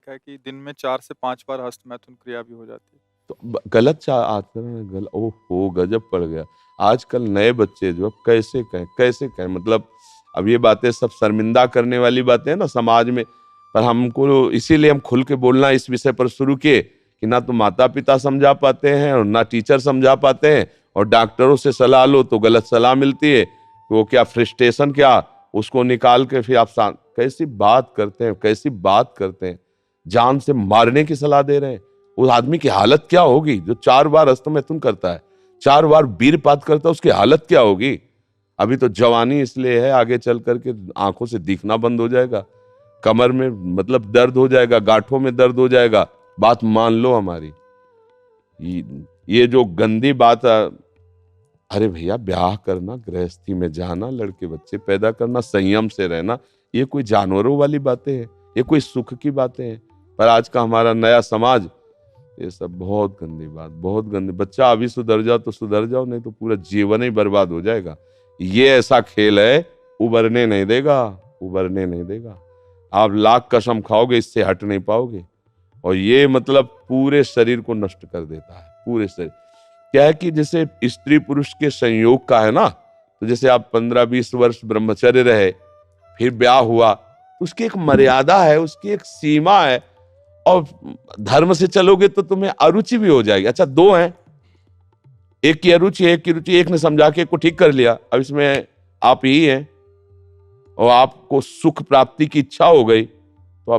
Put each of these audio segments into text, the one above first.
देखा है कि दिन में 4 से 5 बार हस्तमैथुन क्रिया भी हो जाती है। तो गलत आचरण है, ओहो गजब पड़ गया। आजकल नए बच्चे जो कैसे कहें मतलब अब ये बातें सब शर्मिंदा करने वाली बातें हैं ना समाज में। पर हमको इसीलिए हम खुल के बोलना इस विषय पर शुरू किए कि ना तो माता पिता समझा पाते हैं और ना टीचर समझा पाते हैं, और डॉक्टरों से सलाह लो तो गलत सलाह मिलती है। वो क्या फ्रस्ट्रेशन क्या उसको निकाल के फिर आप कैसी बात करते हैं, कैसी बात करते हैं, जान से मारने की सलाह दे रहे हैं। उस आदमी की हालत क्या होगी जो 4 बार हस्तमैथुन करता है, 4 बार वीरपात करता है, उसकी हालत क्या होगी। अभी तो जवानी इसलिए है, आगे चल करके आंखों से दिखना बंद हो जाएगा, कमर में मतलब दर्द हो जाएगा, गांठों में दर्द हो जाएगा। बात मान लो हमारी। ये जो गंदी बात अरे भैया ब्याह करना, गृहस्थी में जाना, लड़के बच्चे पैदा करना, संयम से रहना, ये कोई जानवरों वाली बातें हैं, ये कोई सुख की बातें हैं। पर आज का हमारा नया समाज ये सब बहुत गंदी बात, बहुत गंदी। बच्चा अभी सुधर जाओ तो सुधर जाओ, नहीं तो पूरा जीवन ही बर्बाद हो जाएगा। ये ऐसा खेल है, उबरने नहीं देगा, उबरने नहीं देगा। आप लाख कसम खाओगे इससे हट नहीं पाओगे। और ये मतलब पूरे शरीर को नष्ट कर देता है, पूरे शरीर। क्या है कि जैसे स्त्री पुरुष के संयोग का है ना, तो जैसे आप 15-20 वर्ष ब्रह्मचर्य रहे, फिर ब्याह हुआ, तो उसकी एक मर्यादा है, उसकी एक सीमा है। और धर्म से चलोगे तो तुम्हें अरुचि भी हो जाएगी। अच्छा, 2 हैं, एक की अरुचि एक की रुचि, एक ने समझा के को ठीक कर लिया, अब इसमें आप ही हैं और आपको सुख प्राप्ति की इच्छा हो गई, तो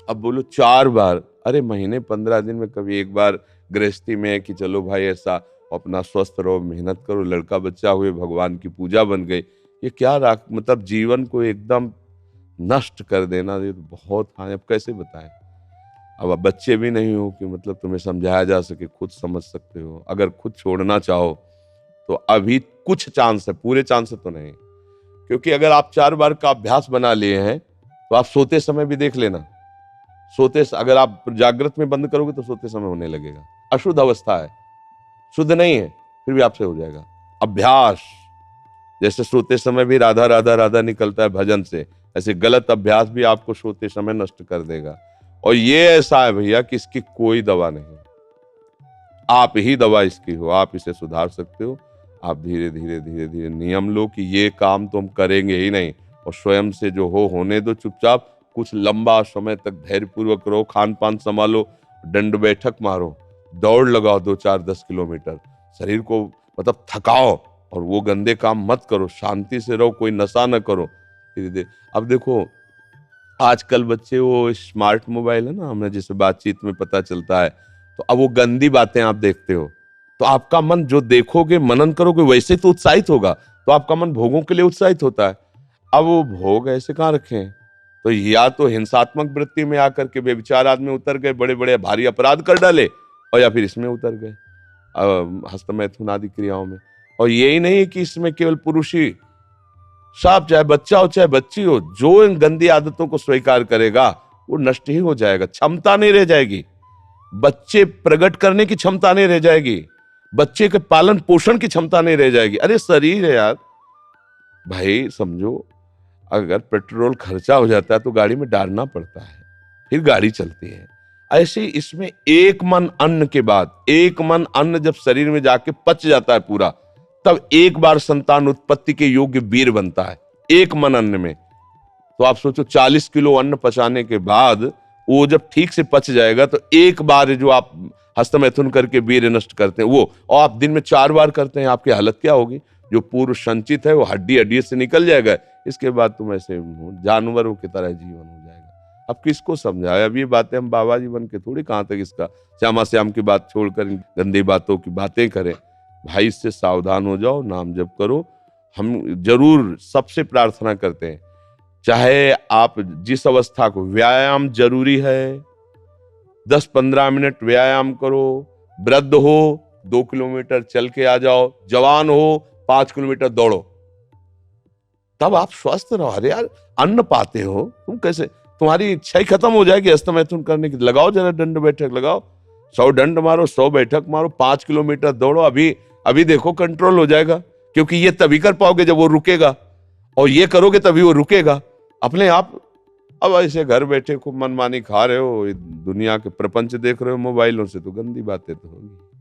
अब बोलो 4 बार। अरे महीने 15 दिन में कभी एक बार गृहस्थी में कि चलो भाई ऐसा अपना स्वस्थ रहो, मेहनत करो, लड़का बच्चा हुए, भगवान की पूजा बन गई। ये क्या मतलब जीवन को एकदम नष्ट कर देना, ये तो बहुत। हाँ, अब कैसे बताएं। अब बच्चे भी नहीं हो कि मतलब तुम्हें समझाया जा सके, खुद समझ सकते हो। अगर खुद छोड़ना चाहो तो अभी कुछ चांस है, पूरे चांस तो नहीं। क्योंकि अगर आप 4 बार का अभ्यास बना लिए हैं तो आप सोते समय भी देख लेना, अगर आप जागृत में बंद करोगे तो सोते समय होने लगेगा। अशुद्ध अवस्था है, शुद्ध नहीं है, फिर भी आपसे हो जाएगा। अभ्यास, जैसे सोते समय भी राधा राधा राधा निकलता है भजन से, ऐसे गलत अभ्यास भी आपको सोते समय नष्ट कर देगा। और ये ऐसा है भैया कि इसकी कोई दवा नहीं, आप ही दवा इसकी हो, आप इसे सुधार सकते हो। आप धीरे धीरे धीरे धीरे नियम लो कि ये काम तो हम करेंगे ही नहीं, और स्वयं से जो होने दो चुपचाप। कुछ लंबा समय तक धैर्यपूर्वक रहो, खान पान संभालो, दंड बैठक मारो, दौड़ लगाओ 2-4-10 किलोमीटर, शरीर को मतलब थकाओ, और वो गंदे काम मत करो, शांति से रहो, कोई नशा न करो। धीरे धीरे अब देखो आजकल बच्चे, वो स्मार्ट मोबाइल है ना, हमें जैसे बातचीत में पता चलता है, तो अब वो गंदी बातें आप देखते हो तो आपका मन जो देखोगे मनन करोगे वैसे तो उत्साहित होगा, तो आपका मन भोगों के लिए उत्साहित होता है। अब वो भोग ऐसे कहाँ रखे हैं, तो या तो हिंसात्मक वृत्ति में आकर के व्यभिचार आदमी उतर गए, बड़े बड़े भारी अपराध कर डाले, और या फिर इसमें उतर गए हस्तमैथुन आदि क्रियाओं में। और यही नहीं कि इसमें केवल पुरुष ही, साफ चाहे बच्चा हो चाहे बच्ची हो, जो इन गंदी आदतों को स्वीकार करेगा वो नष्ट ही हो जाएगा। क्षमता नहीं रह जाएगी, बच्चे प्रकट करने की क्षमता नहीं रह जाएगी, बच्चे के पालन पोषण की क्षमता नहीं रह जाएगी। अरे शरीर है यार भाई, समझो अगर पेट्रोल खर्चा हो जाता है तो गाड़ी में डालना पड़ता है, फिर गाड़ी चलती है। ऐसे ही इसमें एक मन अन्न के बाद, एक मन अन्न जब शरीर में जाके पच जाता है पूरा, तब एक बार संतान उत्पत्ति के योग्य वीर बनता है, एक मन अन्न में। तो आप सोचो 40 किलो अन्न पचाने के बाद वो जब ठीक से पच जाएगा, तो एक बार जो आप हस्तमैथुन करके वीर नष्ट करते हैं वो, और आप दिन में 4 बार करते हैं, आपकी हालत क्या होगी। जो पूर्व संचित है वो हड्डी हड्डी से निकल जाएगा, इसके बाद तुम ऐसे जानवरों की तरह जीवन हो जाएगा। अब किसको समझाए, अब ये बातें हम बाबा जी बन के थोड़ी कहां तक इसका श्यामा श्याम की बात छोड़कर गंदी बातों की बातें करें। भाई इससे सावधान हो जाओ, नाम जप करो। हम जरूर सबसे प्रार्थना करते हैं, चाहे आप जिस अवस्था को, व्यायाम जरूरी है, 10-15 मिनट व्यायाम करो। वृद्ध हो 2 किलोमीटर चल के आ जाओ, जवान हो 5 किलोमीटर दौड़ो, तब आप स्वस्थ रहो। अरे यार अन्न पाते हो तुम, कैसे तुम्हारी इच्छा ही खत्म हो जाएगी हस्तमैथुन करने की। लगाओ जरा दंड बैठक लगाओ, 100 दंड मारो, 100 बैठक मारो, 5 किलोमीटर दौड़ो। अभी देखो कंट्रोल हो जाएगा, क्योंकि ये तभी कर पाओगे जब वो रुकेगा, और ये करोगे तभी वो रुकेगा अपने आप। अब ऐसे घर बैठे खूब मनमानी खा रहे हो, दुनिया के प्रपंच देख रहे हो मोबाइलों से, तो गंदी बातें तो होगी।